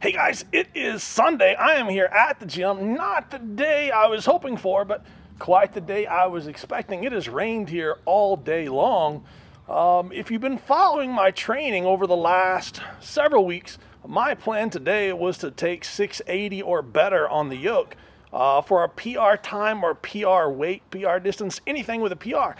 Hey guys, it is Sunday. I am here at the gym. Not the day I was hoping for, but quite the day I was expecting. It has rained here all day long. If you've been following my training over the last several weeks, my plan today was to take 680 or better on the yoke for a PR time or PR weight, PR distance, anything with a PR.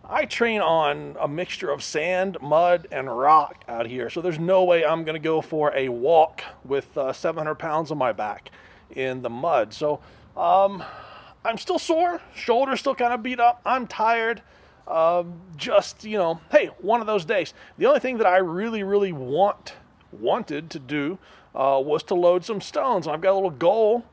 I train on a mixture of sand, mud, and rock out here, so there's no way I'm going to go for a walk with 700 pounds on my back in the mud. So I'm still sore, shoulder's still kind of beat up, I'm tired. Just, you know, hey, one of those days. The only thing that I really wanted to do was to load some stones. I've got a little goal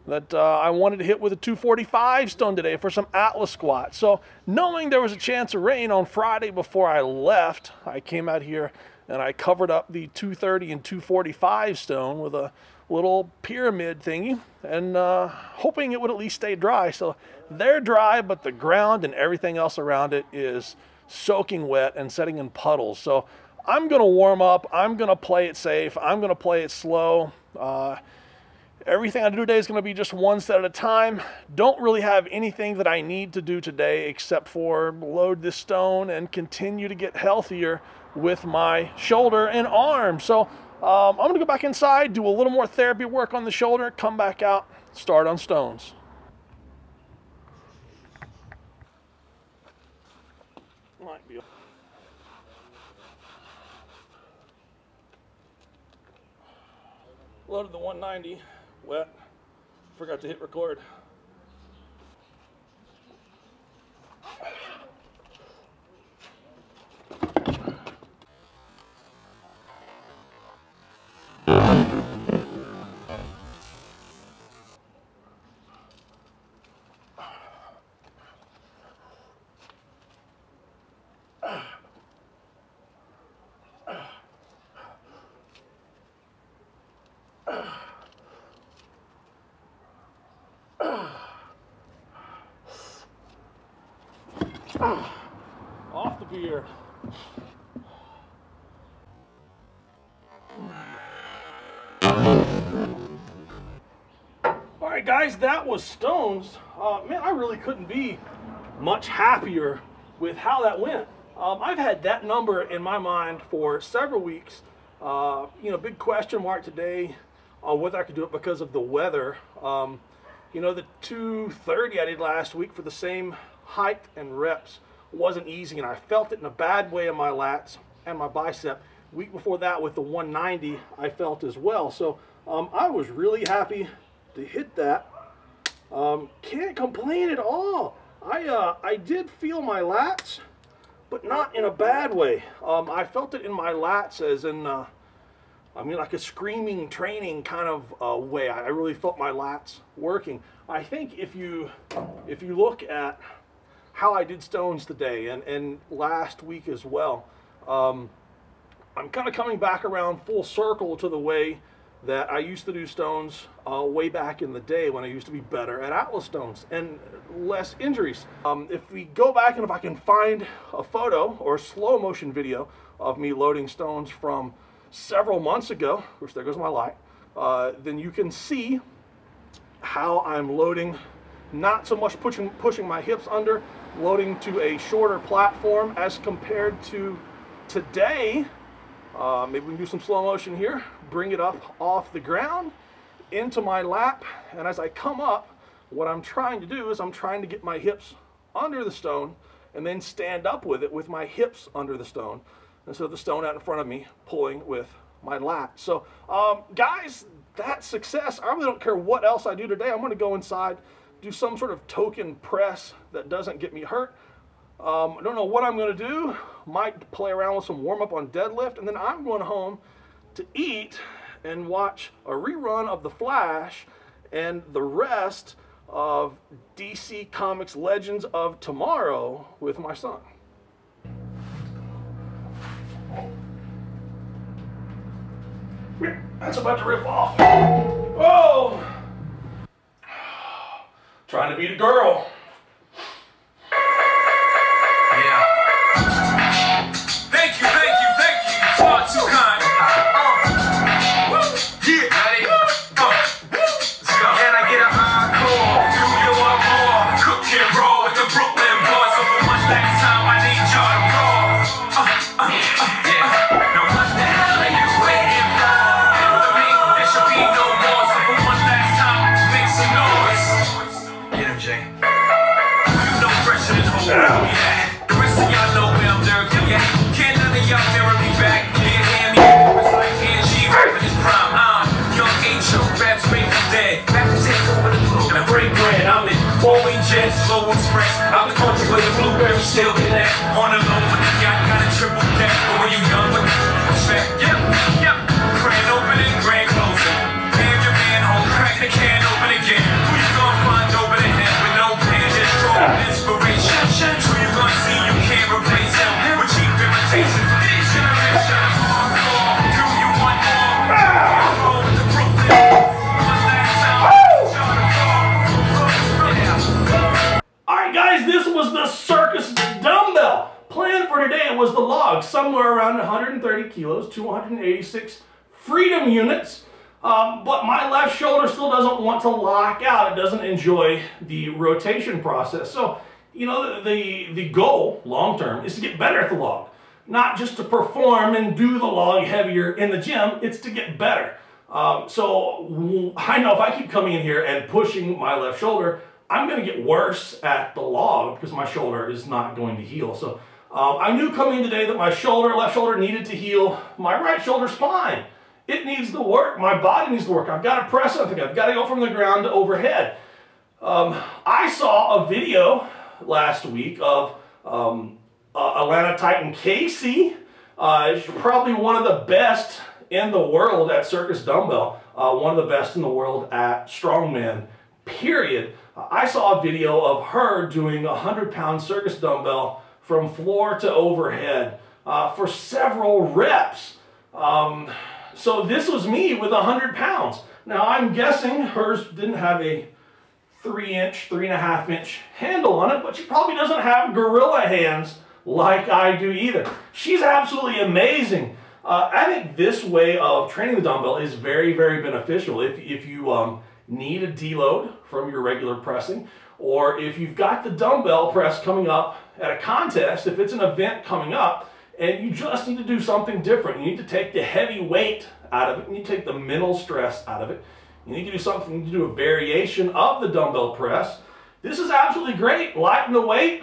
that I wanted to hit with a 245 stone today for some Atlas squats. So knowing there was a chance of rain on Friday before I left, I came out here and I covered up the 230 and 245 stone with a little pyramid thingy and hoping it would at least stay dry. So they're dry, but the ground and everything else around it is soaking wet and setting in puddles. So I'm gonna warm up, I'm gonna play it safe, I'm gonna play it slow. Everything I do today is going to be just one set at a time. Don't really have anything that I need to do today except for load this stone and continue to get healthier with my shoulder and arm. So I'm going to go back inside, do a little more therapy work on the shoulder, come back out, start on stones. Might be. Loaded the 190. Wet. Forgot to hit record. Off the beer. All right, guys, that was stones. Man, I really couldn't be much happier with how that went. I've had that number in my mind for several weeks. You know, big question mark today on whether I could do it because of the weather. You know, the 230 I did last week for the same height and reps wasn't easy, and I felt it in a bad way in my lats and my bicep. Week before that with the 190 I felt as well. So I was really happy to hit that. Can't complain at all. I did feel my lats, but not in a bad way. I felt it in my lats as in I mean, like a screaming training kind of way. I really felt my lats working. I think if you look at how I did stones today and last week as well, I'm kind of coming back around full circle to the way that I used to do stones way back in the day when I used to be better at Atlas stones and less injuries. If we go back and if I can find a photo or a slow motion video of me loading stones from several months ago, which there goes my light, then you can see how I'm loading, not so much pushing my hips under, loading to a shorter platform as compared to today. Maybe we can do some slow motion here, bring it up off the ground into my lap, and as I come up, what I'm trying to do is I'm trying to get my hips under the stone and then stand up with it with my hips under the stone, instead of the stone out in front of me pulling with my lat. So guys, that's success. I really don't care what else I do today. I'm going to go inside, do some sort of token press that doesn't get me hurt. I don't know what I'm going to do. Might play around with some warm-up on deadlift, and then I'm going home to eat and watch a rerun of The Flash and the rest of DC Comics Legends of Tomorrow with my son. That's about to rip off. Oh! Trying to beat a girl. Yeah. Thank you. Far too kind. Yeah. Now they it's slow express. Out the country where the blueberries still connect. On the low with the yacht, got a triple deck. But when you young with respect, yep, yep. Grand opening, grand closing. Damn your man home, crack the can open again. Who you gonna find over the head with no plan, just draw inspiration. Who you gonna see you can't replace him with cheap imitation. These generations hardcore. Do you want more? Roll with the Brooklyn. Alright guys, this was the circus dumbbell. Plan for today was the log, somewhere around 130 kilos, 286 freedom units. But my left shoulder still doesn't want to lock out. It doesn't enjoy the rotation process. So, you know, the goal, long term, is to get better at the log. Not just to perform and do the log heavier in the gym, it's to get better. So I know if I keep coming in here and pushing my left shoulder, I'm going to get worse at the log because my shoulder is not going to heal. So I knew coming in today that my left shoulder needed to heal. My right shoulder's fine. It needs to work. My body needs to work. I've got to press something. I've got to go from the ground to overhead. I saw a video last week of Atlanta Titan Casey. She's probably one of the best in the world at circus dumbbell. One of the best in the world at strongman, period. I saw a video of her doing a 100-pound circus dumbbell from floor to overhead for several reps. So this was me with 100 pounds. Now I'm guessing hers didn't have a 3-inch, 3.5-inch handle on it, but she probably doesn't have gorilla hands like I do either. She's absolutely amazing. I think this way of training the dumbbell is very, very beneficial. If you need a deload from your regular pressing, or if you've got the dumbbell press coming up at a contest, if it's an event coming up, and you just need to do something different. You need to take the heavy weight out of it. You need to take the mental stress out of it. You need to do something, you need to do a variation of the dumbbell press. This is absolutely great. Lighten the weight,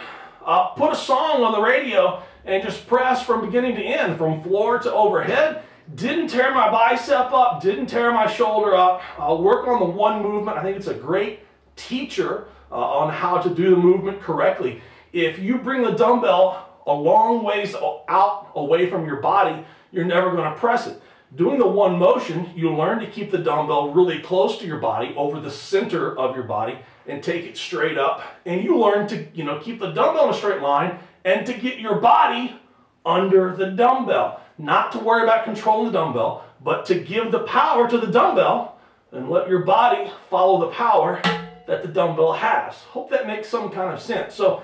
put a song on the radio, and just press from beginning to end, from floor to overhead. Didn't tear my bicep up, didn't tear my shoulder up. I'll work on the one movement. I think it's a great teacher on how to do the movement correctly. If you bring the dumbbell a long ways out away from your body, you're never going to press it. Doing the one motion, you learn to keep the dumbbell really close to your body, over the center of your body, and take it straight up. And you learn to, keep the dumbbell in a straight line and to get your body under the dumbbell. Not to worry about controlling the dumbbell, but to give the power to the dumbbell and let your body follow the power that the dumbbell has. Hope that makes some kind of sense. So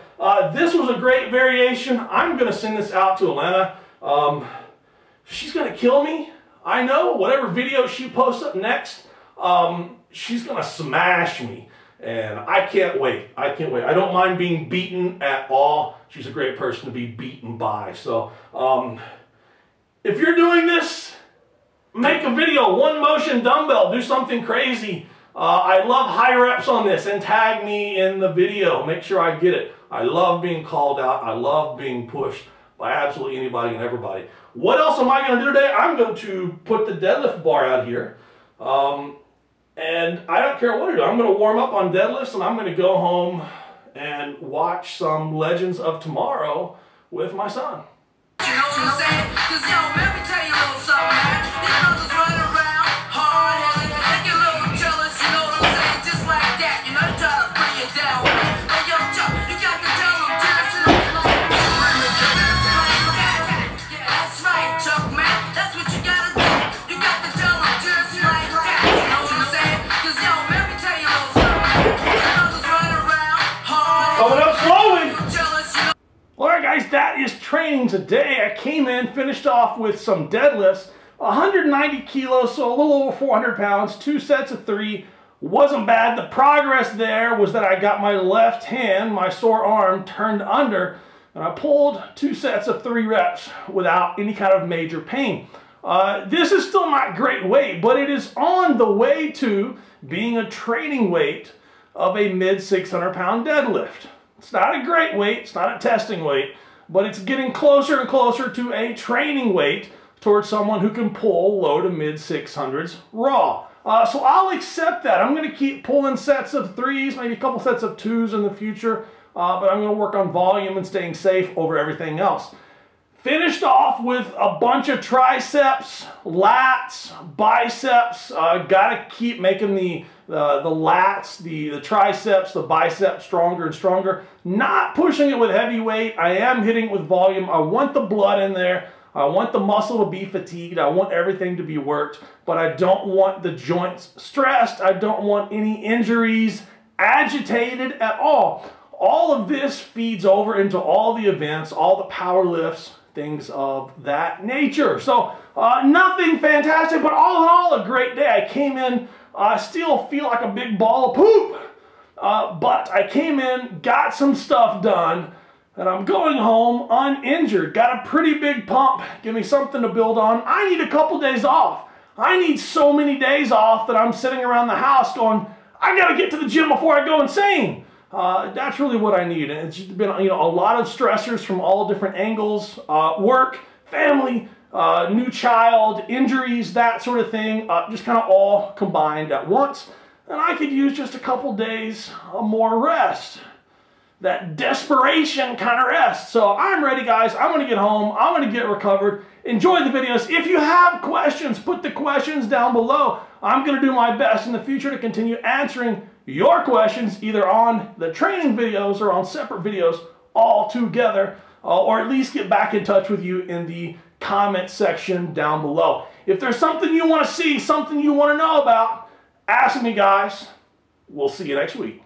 this was a great variation. I'm going to send this out to Atlanta. She's going to kill me. I know. Whatever video she posts up next, she's going to smash me. And I can't wait. I can't wait. I don't mind being beaten at all. She's a great person to be beaten by. So if you're doing this, make a video. One motion dumbbell. Do something crazy. I love high reps on this, and tag me in the video. Make sure I get it. I love being called out. I love being pushed by absolutely anybody and everybody. What else am I going to do today? I'm going to put the deadlift bar out here. And I don't care what I do. I'm going to warm up on deadlifts, and I'm going to go home and watch some Legends of Tomorrow with my son. You know what I'm saying? 'Cause yo, let me tell you a little something, man. These brothers running around, hard-headed, they get a little jealous, you know what I'm saying? Just like that, you know, they try to bring you down. Hey, yo, Chuck, you got to tell them, just like that. Yeah, that's right, Chuck, man. That's what you got to do. You got to tell them, just like that. You know what I'm saying? 'Cause yo, let me tell you a little something, man. These brothers running around, hard-headed, Coming up slowly. jealous, you know. Alright guys, that is training today. I came in, finished off with some deadlifts, 190 kilos, so a little over 400 pounds, 2 sets of 3. Wasn't bad. The progress there was that I got my left hand, my sore arm, turned under, and I pulled 2 sets of 3 reps without any kind of major pain. This is still not great weight, but it is on the way to being a training weight of a mid 600 pound deadlift. It's not a great weight, it's not a testing weight, but it's getting closer and closer to a training weight towards someone who can pull low to mid 600s raw. So I'll accept that. I'm going to keep pulling sets of 3s, maybe a couple sets of 2s in the future, but I'm going to work on volume and staying safe over everything else. Finished off with a bunch of triceps, lats, biceps. Got to keep making the lats, the triceps, the biceps stronger and stronger. Not pushing it with heavy weight. I am hitting it with volume. I want the blood in there. I want the muscle to be fatigued. I want everything to be worked, but I don't want the joints stressed. I don't want any injuries agitated at all. All of this feeds over into all the events, all the power lifts, things of that nature. So nothing fantastic, but all in all, a great day. I came in, I still feel like a big ball of poop, but I came in, got some stuff done, and I'm going home uninjured. Got a pretty big pump. Give me something to build on. I need a couple days off. I need so many days off that I'm sitting around the house going, I gotta get to the gym before I go insane. That's really what I need. And it's just been, you know, a lot of stressors from all different angles, work, family, new child, injuries, that sort of thing, just kind of all combined at once. And I could use just a couple days of more rest. That desperation kind of rest. So I'm ready, guys. I'm going to get home. I'm going to get recovered. Enjoy the videos. If you have questions, put the questions down below. I'm going to do my best in the future to continue answering your questions either on the training videos or on separate videos all together, or at least get back in touch with you in the comment section down below. If there's something you want to see, something you want to know about, ask me, guys. We'll see you next week.